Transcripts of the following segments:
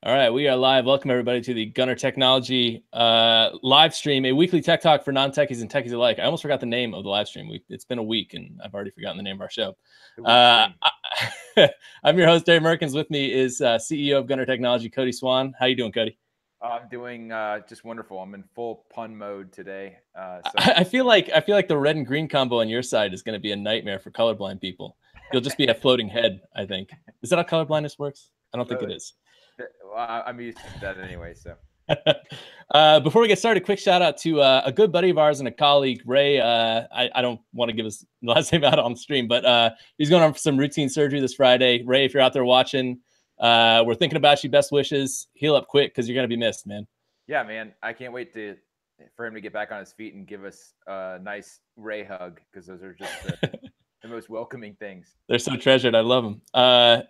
All right, we are live. Welcome everybody to the Gunner Technology live stream, a weekly tech talk for non-techies and techies alike. I almost forgot the name of the live stream. It's been a week, and I've already forgotten the name of our show. I'm your host, Dave Merkins. With me is CEO of Gunner Technology, Cody Swan. How you doing, Cody? I'm doing just wonderful. I'm in full pun mode today. I feel like the red and green combo on your side is going to be a nightmare for colorblind people. You'll just be a floating head, I think. Is that how colorblindness works? I don't think it is. Well, I'm used to that anyway. So, before we get started, quick shout out to a good buddy of ours and a colleague, Ray. I don't want to give his last name out on the stream, but he's going on for some routine surgery this Friday. Ray, if you're out there watching, we're thinking about you. Best wishes. Heal up quick because you're going to be missed, man. Yeah, man. I can't wait for him to get back on his feet and give us a nice Ray hug, because those are just the most welcoming things. They're so treasured. I love them.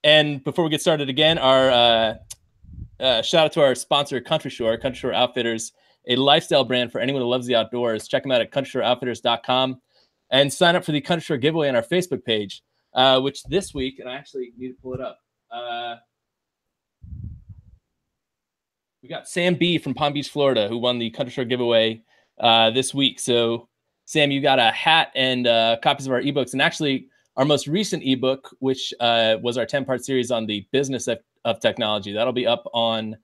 And before we get started again, our shout out to our sponsor, Country Shore Outfitters, a lifestyle brand for anyone who loves the outdoors. Check them out at countryshoreoutfitters.com and sign up for the Country Shore giveaway on our Facebook page, which this week, and I actually need to pull it up. We got Sam B from Palm Beach, Florida, who won the Country Shore giveaway this week. So, Sam, you got a hat and copies of our ebooks, and actually our most recent ebook, which was our 10-part series on the business of technology. That'll be up on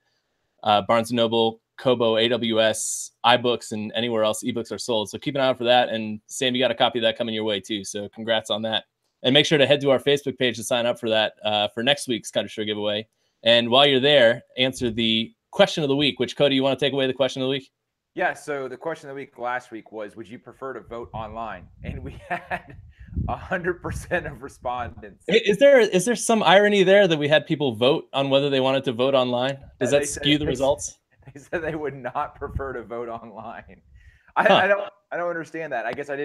Barnes & Noble, Kobo, AWS, iBooks, and anywhere else ebooks are sold. So keep an eye out for that. And Sam, you got a copy of that coming your way too. So congrats on that. And make sure to head to our Facebook page to sign up for that for next week's Country Shore giveaway. And while you're there, answer the question of the week. Which, Cody, you want to take away the question of the week? Yeah. So the question of the week last week was, would you prefer to vote online? And we had 100% of respondents. Is there some irony there that we had people vote on whether they wanted to vote online? Does that skew the results? They said they would not prefer to vote online. I don't understand that. I guess I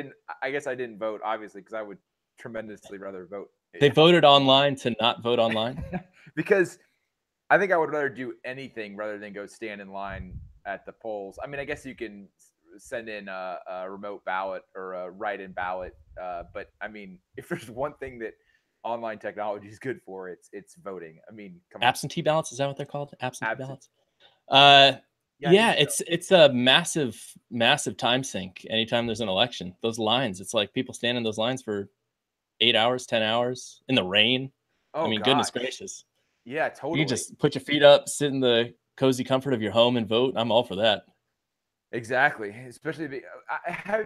didn't vote, obviously, because I would tremendously rather vote. They voted online to not vote online? Because I think I would rather do anything rather than go stand in line at the polls. I mean, I guess you can send in a remote ballot or a write-in ballot, but I mean, if there's one thing that online technology is good for, it's voting. I mean, come on. Absentee ballots, is that what they're called? Absentee ballots. Yeah, it's a massive time sink anytime there's an election. Those lines, it's like people stand in those lines for 8 hours, 10 hours in the rain. I mean, goodness gracious. Yeah, totally. You just put your feet up, sit in the cozy comfort of your home and vote. I'm all for that. Exactly. Especially, I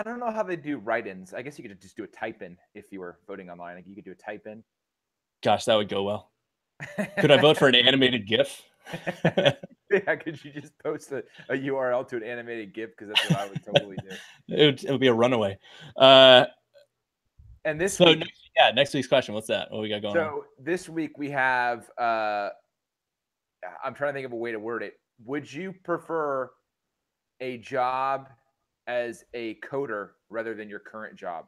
don't know how they do write-ins. I guess you could just do a type-in if you were voting online. Like, you could do a type-in. Gosh, that would go well. Could I vote for an animated GIF? Yeah, could you just post a URL to an animated GIF? Because that's what I would totally do. It would be a runaway. And this week, next week's question. What's that? What we got going on? So this week we have, I'm trying to think of a way to word it. Would you prefer a job as a coder rather than your current job?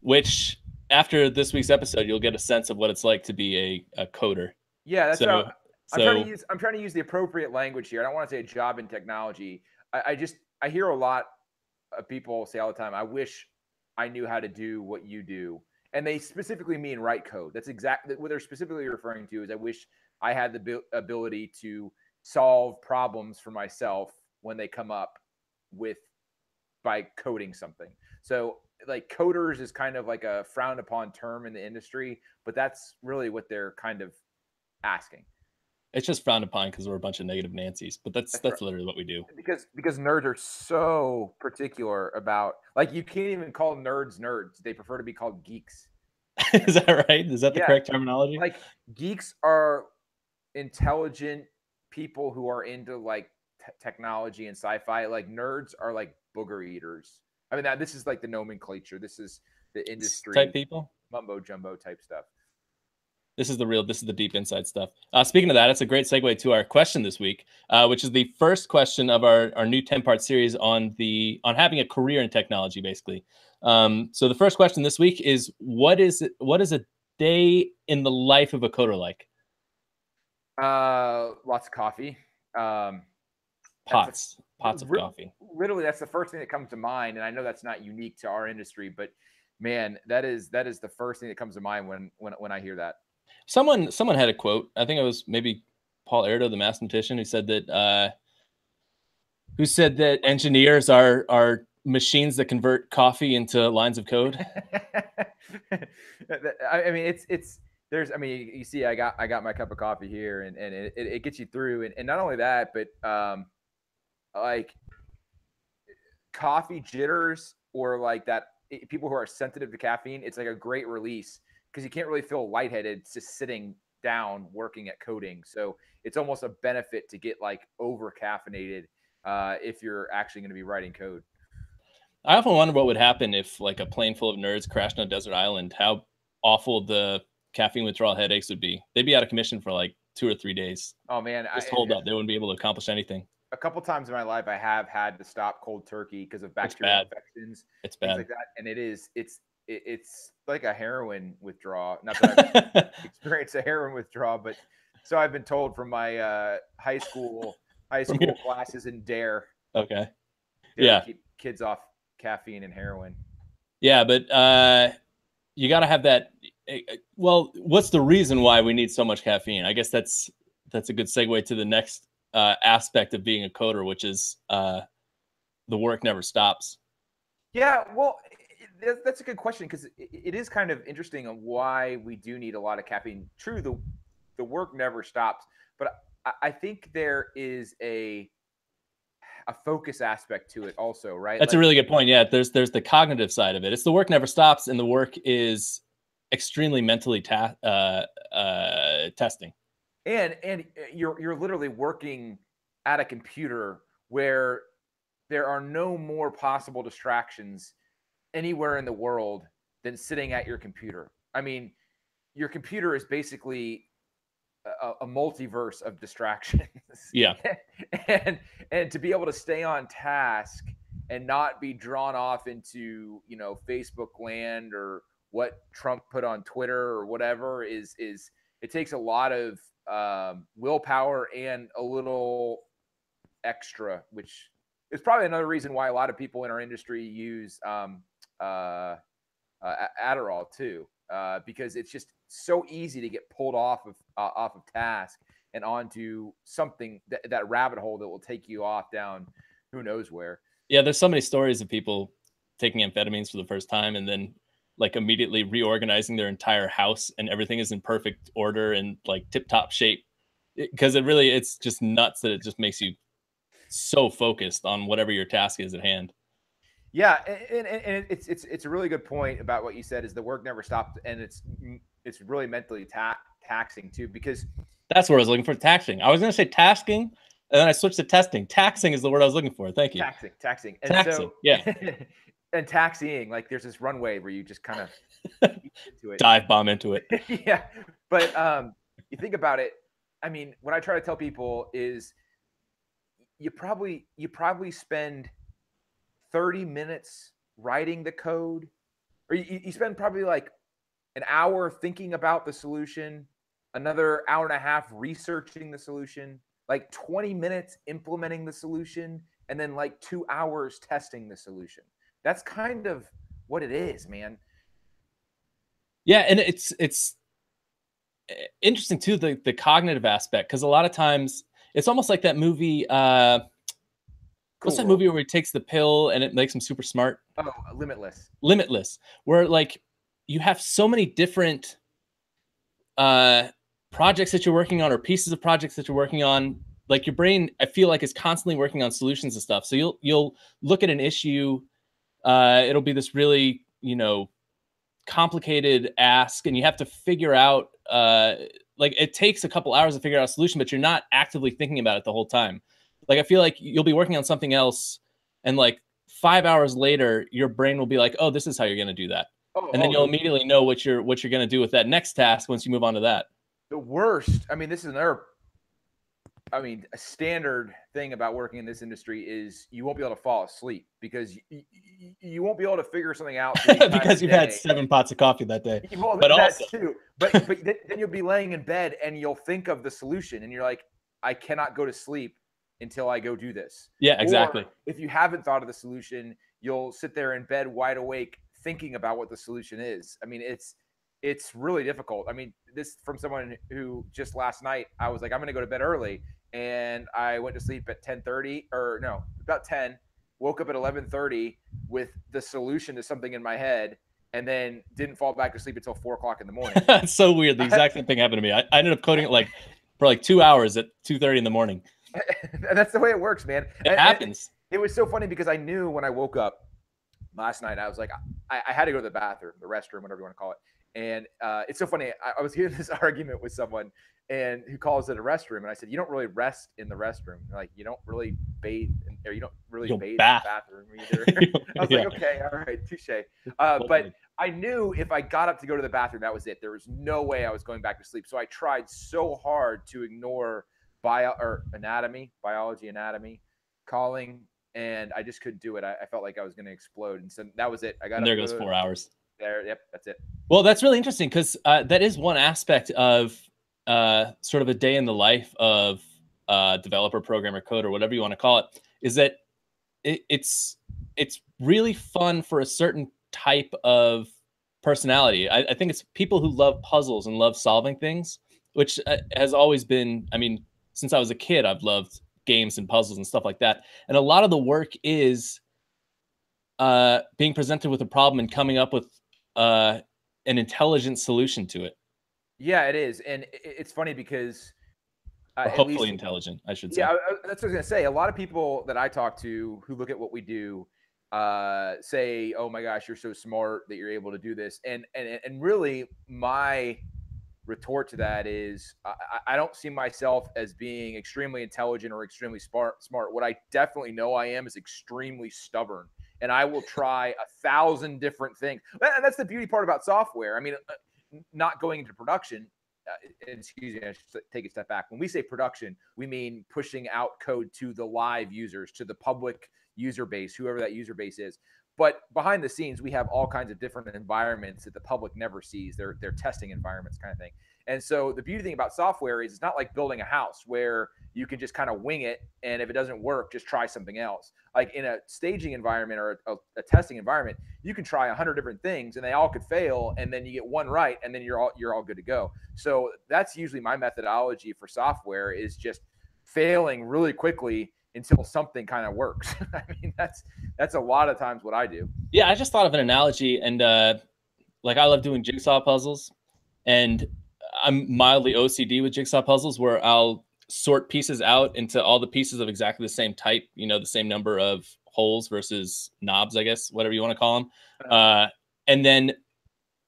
Which, after this week's episode, you'll get a sense of what it's like to be a coder. Yeah, that's I'm trying to use the appropriate language here. I don't want to say a job in technology. I hear a lot of people say all the time, I wish I knew how to do what you do. And they specifically mean write code. That's exactly what they're specifically referring to. Is I wish I had the ability to solve problems for myself when they come up by coding something. So like, coders is kind of like a frowned upon term in the industry, but that's really what they're kind of asking. It's just frowned upon because we're a bunch of negative Nancy's, but that's literally what we do. Because nerds are so particular about, like, you can't even call nerds nerds. They prefer to be called geeks. Is that right? Is that the correct terminology? Like, geeks are intelligent people who are into like technology and sci-fi. Like, nerds are like booger eaters. I mean, this is like the nomenclature. This is the industry type people, mumbo jumbo type stuff. This is the deep inside stuff. Speaking of that, it's a great segue to our question this week, which is the first question of our new 10-part series on having a career in technology, basically. So the first question this week is, what is a day in the life of a coder like? Lots of coffee. Pots of coffee. Literally, that's the first thing that comes to mind. And I know that's not unique to our industry, but man, that is the first thing that comes to mind when I hear that. Someone had a quote. I think it was maybe Paul Erdo, the mathematician, who said that engineers are machines that convert coffee into lines of code. I mean, there's, I mean, you see, I got my cup of coffee here, and it gets you through, and not only that, but like coffee jitters, or like that, people who are sensitive to caffeine, it's like a great release because you can't really feel lightheaded just sitting down working at coding. So it's almost a benefit to get like over caffeinated if you're actually going to be writing code. I often wonder what would happen if like a plane full of nerds crashed on a desert island, how awful the caffeine withdrawal headaches would be. They'd be out of commission for like 2 or 3 days. Oh man, Just hold up. They wouldn't be able to accomplish anything. a couple times in my life I have had to stop cold turkey because of It's bacterial bad. infections, It's things bad. like that. And it's like a heroin withdrawal. Not that I've experienced a heroin withdrawal, but so I've been told from my high school classes in Dare. Okay. To keep kids off caffeine and heroin. Yeah, but you got to have that. Well, what's the reason why we need so much caffeine? I guess that's a good segue to the next aspect of being a coder, which is the work never stops. Yeah, well, that's a good question, because it is kind of interesting on why we do need a lot of caffeine. True, the work never stops, but I think there is a focus aspect to it also, right? That's a really good point. Yeah, there's the cognitive side of it. It's the work never stops, and the work is extremely mentally testing. And you're literally working at a computer where there are no more possible distractions anywhere in the world than sitting at your computer. I mean, your computer is basically a multiverse of distractions. Yeah. and to be able to stay on task and not be drawn off into, Facebook land or what Trump put on Twitter or whatever is it takes a lot of willpower and a little extra, which is probably another reason why a lot of people in our industry use Adderall too, because it's just so easy to get pulled off of task and onto something, that rabbit hole that will take you off down who knows where. Yeah, there's so many stories of people taking amphetamines for the first time and then like immediately reorganizing their entire house, and everything is in perfect order and like tip top shape, because it's just nuts that it just makes you so focused on whatever your task is at hand. Yeah, and it's a really good point about what you said, is the work never stops, and it's really mentally taxing too, because that's what I was looking for. Taxing. I was going to say tasking, and then I switched to testing. Taxing is the word I was looking for. Thank you. Taxing. And taxing. So, yeah. And taxiing, like there's this runway where you just kind of into it, dive bomb into it. Yeah, but you think about it. I mean, what I try to tell people is, you probably spend 30 minutes writing the code, or you spend probably like an hour thinking about the solution, another hour and a half researching the solution, like 20 minutes implementing the solution, and then like 2 hours testing the solution. That's kind of what it is, man. Yeah, and it's interesting too, the cognitive aspect, because a lot of times it's almost like that movie. What's that movie where he takes the pill and it makes him super smart? Oh, Limitless. Limitless, where like you have so many different projects that you're working on, or pieces of projects that you're working on. Like your brain, I feel like, is constantly working on solutions and stuff. So you'll look at an issue. It'll be this really, complicated ask, and you have to figure out, like it takes a couple hours to figure out a solution, but you're not actively thinking about it the whole time. Like I feel like you'll be working on something else, and like 5 hours later, your brain will be like, "Oh, this is how you're going to do that," and then you'll immediately know what you're going to do with that next task once you move on to that. The worst. I mean, this is another. I mean, a standard thing about working in this industry is you won't be able to fall asleep, because you won't be able to figure something out because you've had 7 pots of coffee that day. Well, but that's also too. But then you'll be laying in bed and you'll think of the solution, and you're like, I cannot go to sleep until I go do this. Yeah, exactly. Or if you haven't thought of the solution, you'll sit there in bed wide awake thinking about what the solution is. I mean, it's really difficult. I mean, this from someone who just last night, I was like, I'm going to go to bed early. And I went to sleep at 10:30 or no, about 10, woke up at 11:30 with the solution to something in my head, and then didn't fall back to sleep until 4 o'clock in the morning. It's so weird. The exact same thing happened to me. I ended up coding it like for like 2 hours at 2:30 in the morning. And that's the way it works, man. It happens. It was so funny because I knew when I woke up last night, I was like, I had to go to the bathroom, the restroom, whatever you want to call it. And it's so funny. I was hearing this argument with someone and who calls it a restroom. And I said, you don't really rest in the restroom. Like, you don't really bathe or you don't really bathe in the bathroom either. I was like, okay, all right, touche. But I knew if I got up to go to the bathroom, that was it. There was no way I was going back to sleep. So I tried so hard to ignore biology, anatomy, calling, and I just couldn't do it. I felt like I was going to explode. And so that was it. I got and there goes 4 hours. There. Yep. That's it. Well, that's really interesting because that is one aspect of sort of a day in the life of developer, programmer, coder, whatever you want to call it, is that it's really fun for a certain type of personality. I think it's people who love puzzles and love solving things, which has always been, I mean, since I was a kid, I've loved games and puzzles and stuff like that. And a lot of the work is being presented with a problem and coming up with an intelligent solution to it. Yeah, it is. And it's funny because hopefully intelligent, I should say. Yeah, that's what I was going to say. A lot of people that I talk to who look at what we do say, oh my gosh, you're so smart that you're able to do this. And really my retort to that is I don't see myself as being extremely intelligent or extremely smart. What I definitely know I am is extremely stubborn, and I will try 1,000 different things. And that's the beauty part about software. I mean, not going into production, excuse me, I should take a step back. When we say production, we mean pushing out code to the live users, to the public user base, whoever that user base is. But behind the scenes, we have all kinds of different environments that the public never sees. They're testing environments kind of thing. And so the beauty thing about software is it's not like building a house where you can just kind of wing it. And if it doesn't work, just try something else. Like in a staging environment or a testing environment, you can try 100 different things and they all could fail. And then you get one right. And then you're all good to go. So that's usually my methodology for software, is just failing really quickly until something kind of works. I mean, that's a lot of times what I do. Yeah, I just thought of an analogy, and like I love doing jigsaw puzzles, and I'm mildly OCD with jigsaw puzzles where I'll sort pieces out into all the pieces of exactly the same type, you know, the same number of holes versus knobs, I guess, whatever you want to call them. And then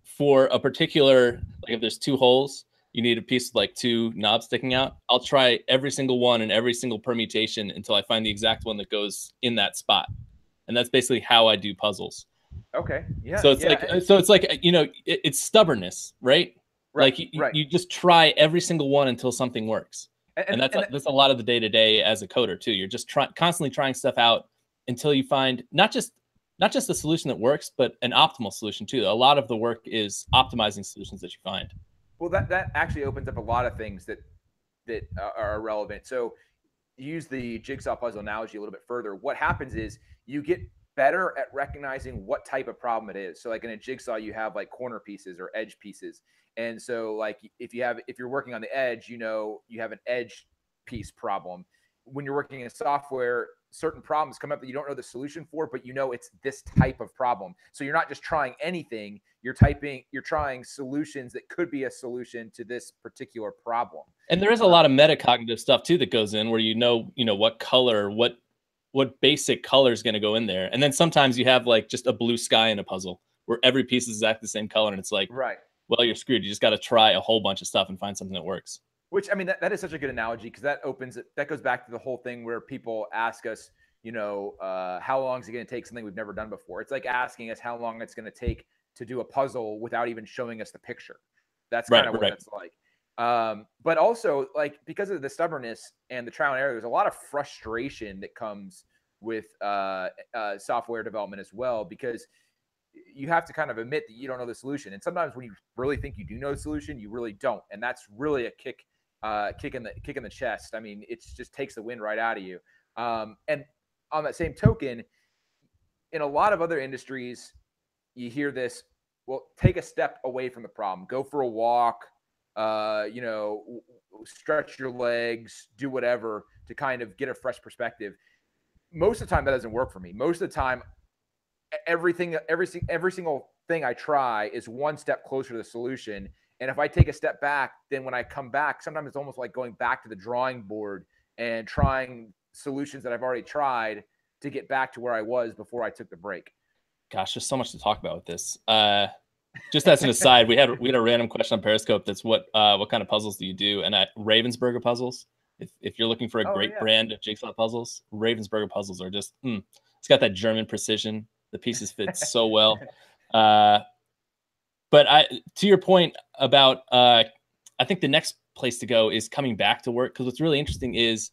for a particular, like if there's 2 holes, you need a piece of like 2 knobs sticking out. I'll try every single one and every single permutation until I find the exact one that goes in that spot. And that's basically how I do puzzles. Okay. Yeah. So it's like, you know, it's stubbornness, right? Like you just try every single one until something works. And that's a lot of the day-to-day as a coder too. You're just constantly trying stuff out until you find not just a solution that works, but an optimal solution too. A lot of the work is optimizing solutions that you find. Well, that actually opens up a lot of things that are relevant. So use the jigsaw puzzle analogy a little bit further. What happens is you get better at recognizing what type of problem it is. So like in a jigsaw, you have like corner pieces or edge pieces. And so like if you're working on the edge, you know, you have an edge piece problem. When you're working in software, certain problems come up that you don't know the solution for, but you know it's this type of problem. So you're not just trying anything, you're trying solutions that could be a solution to this particular problem. And there is a lot of metacognitive stuff too that goes in where you know what color, what basic color is going to go in there. And then sometimes you have like just a blue sky in a puzzle where every piece is exactly the same color, and it's like, right, well, you're screwed. You just got to try a whole bunch of stuff and find something that works. Which, I mean, that is such a good analogy, because that goes back to the whole thing where people ask us, you know, how long is it going to take something we've never done before? It's like asking us how long it's going to take to do a puzzle without even showing us the picture. That's kind of what it's like. But also, like, because of the stubbornness and the trial and error, there's a lot of frustration that comes with software development as well, because you have to kind of admit that you don't know the solution. And sometimes when you really think you do know the solution, you really don't. And that's really a kick in the chest. I mean, it just takes the wind right out of you. And on that same token, in a lot of other industries, you hear this well, take a step away from the problem. Go for a walk, you know, stretch your legs, do whatever to kind of get a fresh perspective. Most of the time that doesn't work for me. Most of the time, every single thing I try is one step closer to the solution. And if I take a step back, then when I come back, sometimes it's almost like going back to the drawing board and trying solutions that I've already tried to get back to where I was before I took the break. Gosh, there's so much to talk about with this. Just as an aside, we had a random question on Periscope that's what kind of puzzles do you do? And Ravensburger puzzles. If you're looking for a great brand of jigsaw puzzles, Ravensburger puzzles are just it's got that German precision. The pieces fit so well. But to your point about I think the next place to go is coming back to work, because what's really interesting is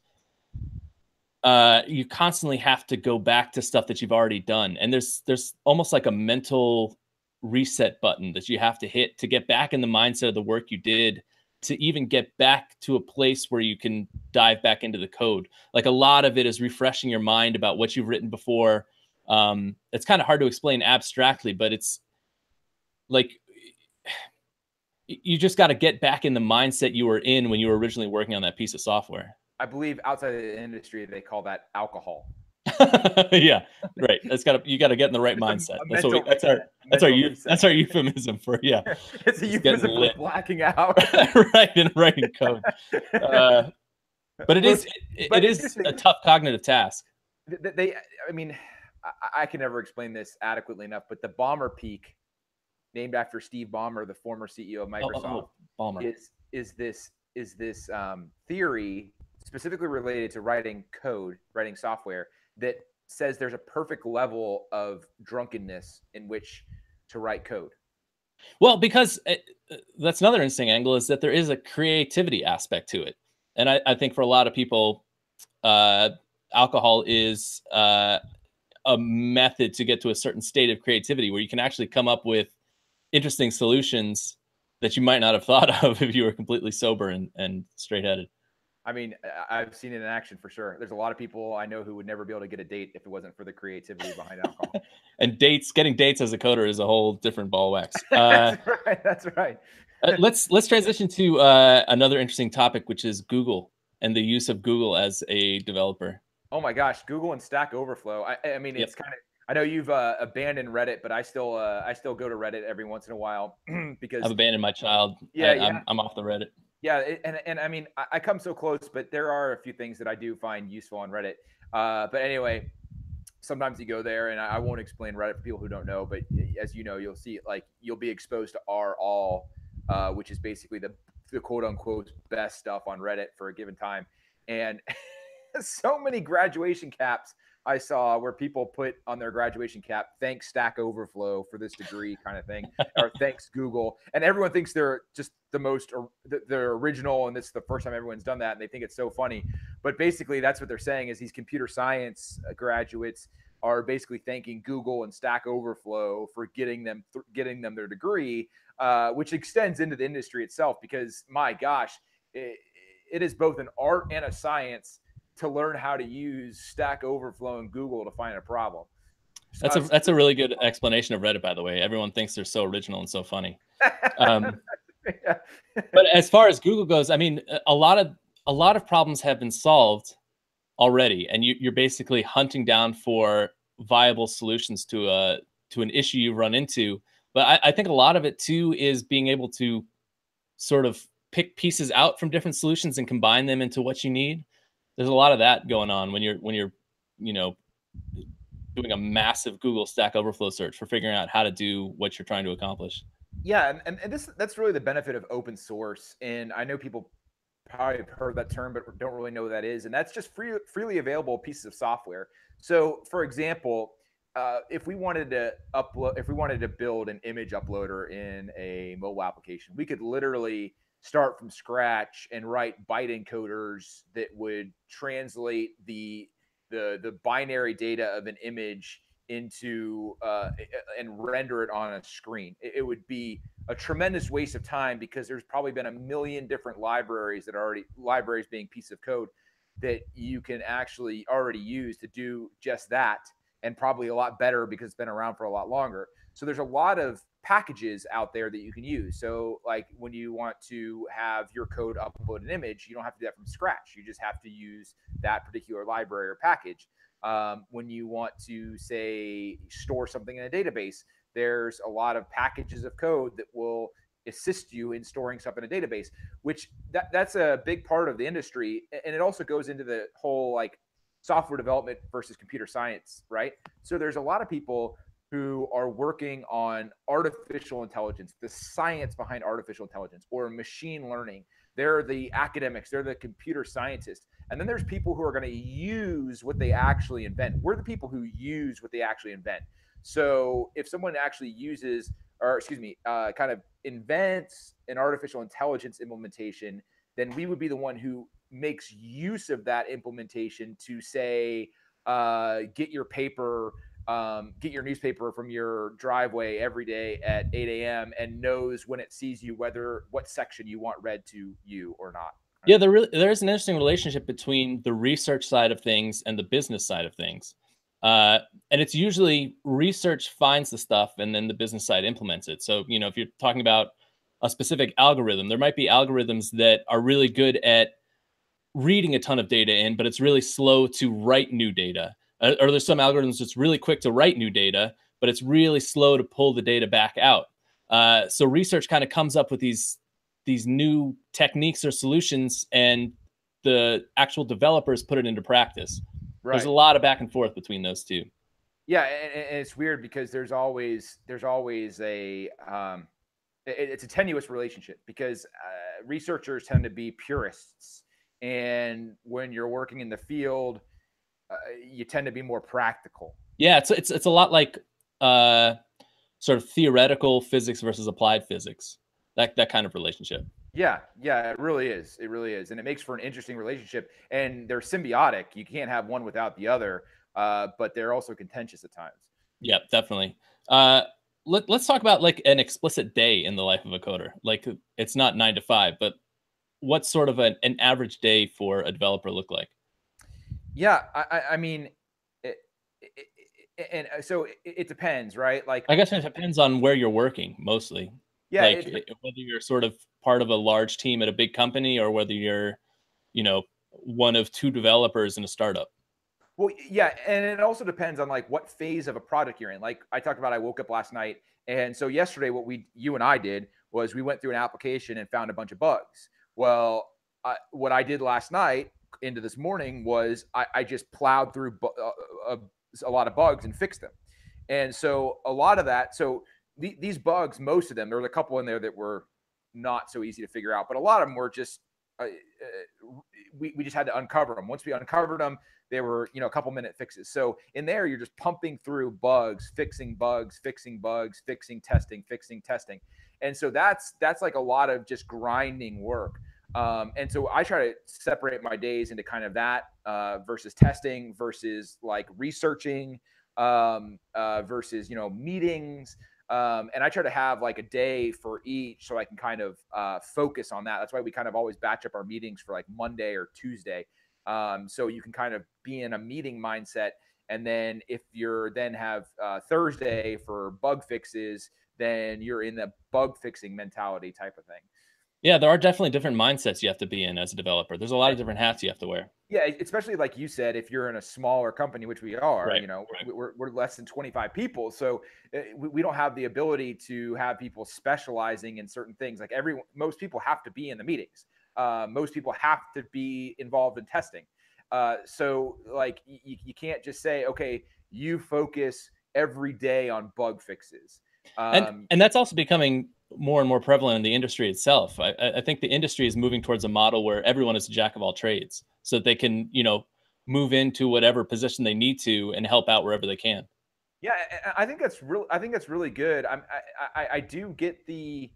you constantly have to go back to stuff that you've already done, and there's almost like a mental reset button that you have to hit to get back in the mindset of the work you did, to even get back to a place where you can dive back into the code. Like, a lot of it is refreshing your mind about what you've written before. It's kind of hard to explain abstractly, but it's like you just got to get back in the mindset you were in when you were originally working on that piece of software. I believe outside of the industry, they call that alcohol. Yeah, right. You got to get in the right mindset. That's our euphemism for, yeah. It's a euphemism for blacking out. Right, and writing code. But it is a tough cognitive task. I mean, I can never explain this adequately enough, but the Ballmer peak, named after Steve Ballmer, the former CEO of Microsoft, is this theory specifically related to writing code, writing software, that says there's a perfect level of drunkenness in which to write code. Well, because that's another interesting angle, is that there is a creativity aspect to it. And I think for a lot of people, alcohol is a method to get to a certain state of creativity where you can actually come up with interesting solutions that you might not have thought of if you were completely sober and straight-headed. I mean, I've seen it in action for sure. There's a lot of people I know who would never be able to get a date if it wasn't for the creativity behind alcohol. And getting dates as a coder is a whole different ball of wax. That's right. Let's transition to another interesting topic, which is Google and the use of Google as a developer. Oh my gosh, Google and Stack Overflow. I mean, it's kind of, I know you've abandoned Reddit, but I still go to Reddit every once in a while because I've abandoned my child. I'm off the Reddit. Yeah, and I mean, I come so close, but there are a few things that I do find useful on Reddit. But anyway, sometimes you go there, and I won't explain Reddit for people who don't know, but as you know, you'll see, like, you'll be exposed to r/all, which is basically the quote unquote best stuff on Reddit for a given time. And so many graduation caps I saw where people put on their graduation cap, "Thanks Stack Overflow for this degree," kind of thing, or "Thanks Google," and everyone thinks they're just they're original, and this is the first time everyone's done that, and they think it's so funny. But basically, that's what they're saying, is these computer science graduates are basically thanking Google and Stack Overflow for getting them their degree, which extends into the industry itself, because my gosh, it is both an art and a science to learn how to use Stack Overflow and Google to find a problem. That's a really good explanation of Reddit, by the way. Everyone thinks they're so original and so funny. But as far as Google goes, I mean, a lot of problems have been solved already, and you're basically hunting down for viable solutions to an issue you've run into. But I think a lot of it too is being able to sort of pick pieces out from different solutions and combine them into what you need. There's a lot of that going on when you're doing a massive Google Stack Overflow search for figuring out how to do what you're trying to accomplish. Yeah, and that's really the benefit of open source. And I know people probably have heard that term, but don't really know what that is. And that's just freely available pieces of software. So, for example, if we wanted to build an image uploader in a mobile application, we could literally start from scratch and write byte encoders that would translate the binary data of an image into and render it on a screen. It would be a tremendous waste of time, because there's probably been a million different libraries being pieces of code that you can actually already use to do just that, and probably a lot better because it's been around for a lot longer. So there's a lot of packages out there that you can use. So like when you want to have your code upload an image, you don't have to do that from scratch. You just have to use that particular library or package. When you want to, say, store something in a database, there's a lot of packages of code that will assist you in storing stuff in a database, which that's a big part of the industry. And it also goes into the whole like software development versus computer science, right? So there's a lot of people who are working on artificial intelligence, the science behind artificial intelligence, or machine learning. They're the academics, they're the computer scientists. And then there's people who are going to use what they actually invent. We're the people who use what they actually invent. So if someone actually uses, or excuse me, kind of invents an artificial intelligence implementation, then we would be the one who makes use of that implementation to say, get your newspaper from your driveway every day at 8 a.m. and knows when it sees you what section you want read to you or not. Yeah, there is an interesting relationship between the research side of things and the business side of things. And it's usually research finds the stuff and then the business side implements it. So, if you're talking about a specific algorithm, there might be algorithms that are really good at reading a ton of data in, but it's really slow to write new data. Or there's some algorithms that's really quick to write new data, but it's really slow to pull the data back out. So research kind of comes up with these new techniques or solutions, and the actual developers put it into practice. Right. There's a lot of back and forth between those two. Yeah, and it's weird because there's always a it's a tenuous relationship, because researchers tend to be purists, and when you're working in the field, you tend to be more practical. Yeah, it's a lot like sort of theoretical physics versus applied physics. That kind of relationship. Yeah, it really is. It really is, and it makes for an interesting relationship. And they're symbiotic. You can't have one without the other, but they're also contentious at times. Yeah, definitely. Let's talk about like an explicit day in the life of a coder. Like, it's not 9 to 5, but what's sort of an average day for a developer look like? Yeah, I mean, so it depends, right? Like, I guess it depends on where you're working mostly. Yeah, like whether you're sort of part of a large team at a big company, or whether you're, one of 2 developers in a startup. Well, yeah, and it also depends on like what phase of a project you're in. Like I talked about, I woke up last night, and so yesterday, what you and I did was we went through an application and found a bunch of bugs. Well, what I did last night into this morning was I just plowed through a lot of bugs and fixed them. And so a lot of that, so these bugs, most of them, there was a couple in there that were not so easy to figure out, but a lot of them were just we just had to uncover them. Once we uncovered them, they were a couple minute fixes. So in there, you're just pumping through bugs, fixing bugs, fixing bugs, fixing testing, and so that's like a lot of just grinding work. And so I try to separate my days into kind of that versus testing versus like researching versus meetings. And I try to have like a day for each, so I can kind of focus on that. That's why we kind of always batch up our meetings for like Monday or Tuesday. So you can kind of be in a meeting mindset. And then if you're then have Thursday for bug fixes, then you're in the bug fixing mentality type of thing. Yeah, there are definitely different mindsets you have to be in as a developer. There's a lot of different hats you have to wear. Yeah, especially like you said, if you're in a smaller company, which we are, right, we're less than 25 people. So we don't have the ability to have people specializing in certain things. Like most people have to be in the meetings. Most people have to be involved in testing. So like you can't just say, okay, you focus every day on bug fixes. And that's also becoming more and more prevalent in the industry itself. I think the industry is moving towards a model where everyone is a jack of all trades, so that they can, move into whatever position they need to and help out wherever they can. Yeah, I think that's really good. I do get the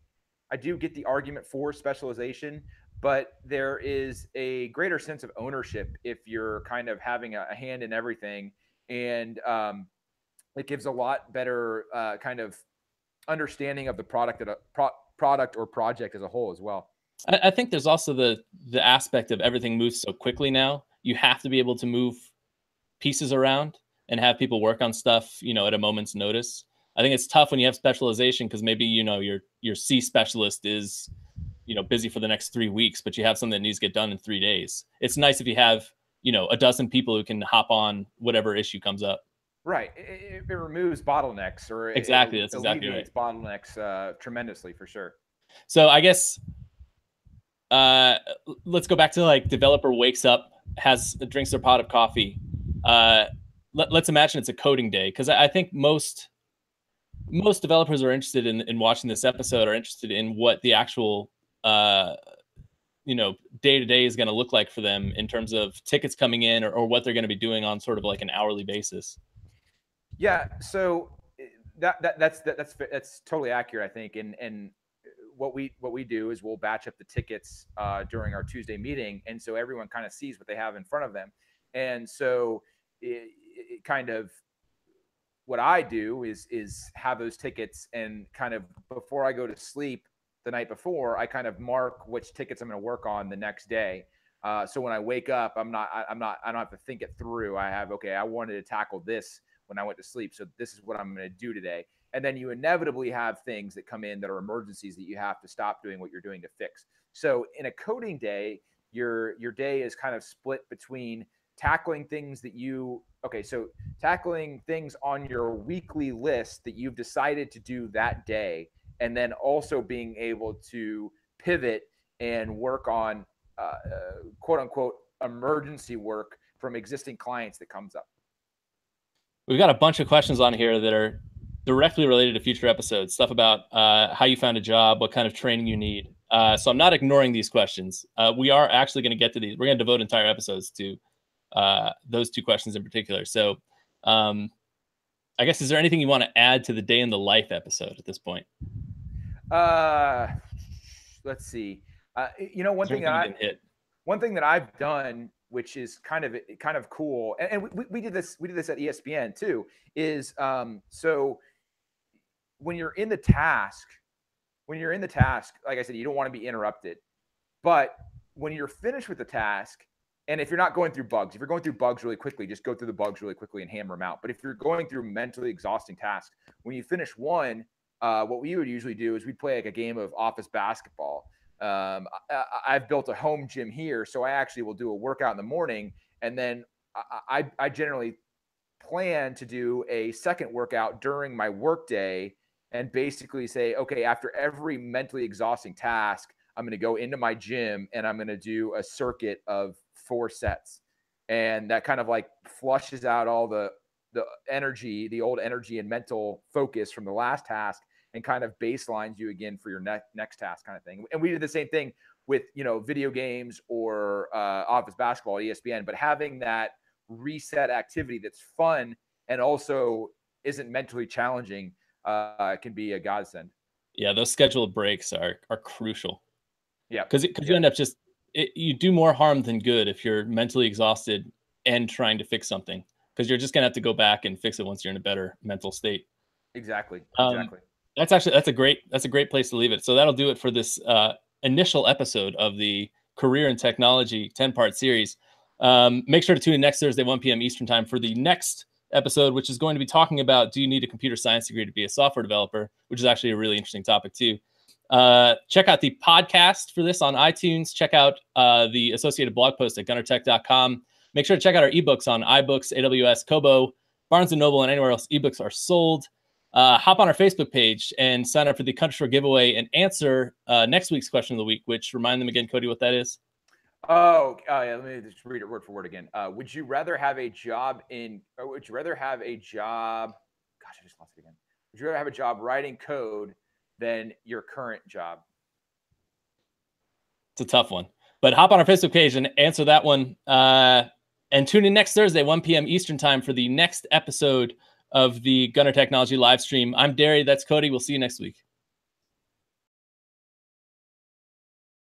argument for specialization, but there is a greater sense of ownership if you're kind of having a hand in everything, and it gives a lot better kind of understanding of the product or project as a whole as well. I think there's also the aspect of everything moves so quickly now. You have to be able to move pieces around and have people work on stuff, at a moment's notice. I think it's tough when you have specialization because maybe, you know, your C specialist is, you know, busy for the next 3 weeks, but you have something that needs to get done in 3 days. It's nice if you have, you know, a dozen people who can hop on whatever issue comes up. Right. It removes bottlenecks, or Exactly. it That's exactly right. alleviates bottlenecks tremendously, for sure. So I guess let's go back to like developer wakes up, drinks their pot of coffee. Let's imagine it's a coding day, because I think most developers are interested in watching this episode, are interested in what the actual you know, day to day is going to look like for them in terms of tickets coming in, or what they're going to be doing on sort of like an hourly basis. Yeah. So that's totally accurate, I think. And what we do is we'll batch up the tickets during our Tuesday meeting, and so everyone kind of sees what they have in front of them. And so it kind of, what I do is have those tickets, and kind of before I go to sleep the night before, I kind of mark which tickets I'm going to work on the next day. So when I wake up, I don't have to think it through. I have, okay, I wanted to tackle this when I went to sleep, so this is what I'm going to do today. And then you inevitably have things that come in that are emergencies that you have to stop doing what you're doing to fix. So in a coding day, your day is kind of split between tackling things that so tackling things on your weekly list that you've decided to do that day, and then also being able to pivot and work on quote unquote emergency work from existing clients that comes up. We've got a bunch of questions on here that are directly related to future episodes, stuff about how you found a job, what kind of training you need. So I'm not ignoring these questions. We are actually going to get to these. We're going to devote entire episodes to those two questions in particular. So I guess, is there anything you want to add to the day in the life episode at this point? Let's see. You know, one thing that I've done, which is kind of cool, and we did this at ESPN too, is so when you're in the task, like I said, you don't want to be interrupted. But when you're finished with the task, and if you're not going through bugs, if you're going through bugs really quickly, just go through the bugs really quickly and hammer them out. But if you're going through mentally exhausting tasks, when you finish one, what we would usually do is we'd play like a game of office basketball. I've built a home gym here, so I actually will do a workout in the morning, and then I generally plan to do a second workout during my workday, and basically say, okay, after every mentally exhausting task, I'm going to go into my gym and I'm going to do a circuit of 4 sets. And that kind of like flushes out all the energy, the old energy and mental focus from the last task, and kind of baselines you again for your next task, kind of thing. And we did the same thing with, you know, video games or office basketball at ESPN, but having that reset activity that's fun and also isn't mentally challenging can be a godsend. Yeah, those scheduled breaks are crucial. Yeah, because you end up you do more harm than good if you're mentally exhausted and trying to fix something, because you're just gonna have to go back and fix it once you're in a better mental state. Exactly. That's a great place to leave it. So that'll do it for this initial episode of the Career in Technology 10-part series. Make sure to tune in next Thursday, 1 p.m. Eastern time, for the next episode, which is going to be talking about, do you need a computer science degree to be a software developer, which is actually a really interesting topic too. Check out the podcast for this on iTunes. Check out the associated blog post at gunnertech.com. Make sure to check out our ebooks on iBooks, AWS, Kobo, Barnes & Noble, and anywhere else ebooks are sold. Hop on our Facebook page and sign up for the Country Store giveaway and answer next week's question of the week, which, remind them again, Cody, what that is. Yeah, let me just read it word for word again. Would you rather have a job gosh, I just lost it again. Would you rather have a job writing code than your current job? It's a tough one, but hop on our Facebook page and answer that one. And tune in next Thursday, 1 p.m. Eastern time, for the next episode of the Gunner Technology Livestream. I'm Derry. That's Cody. We'll see you next week.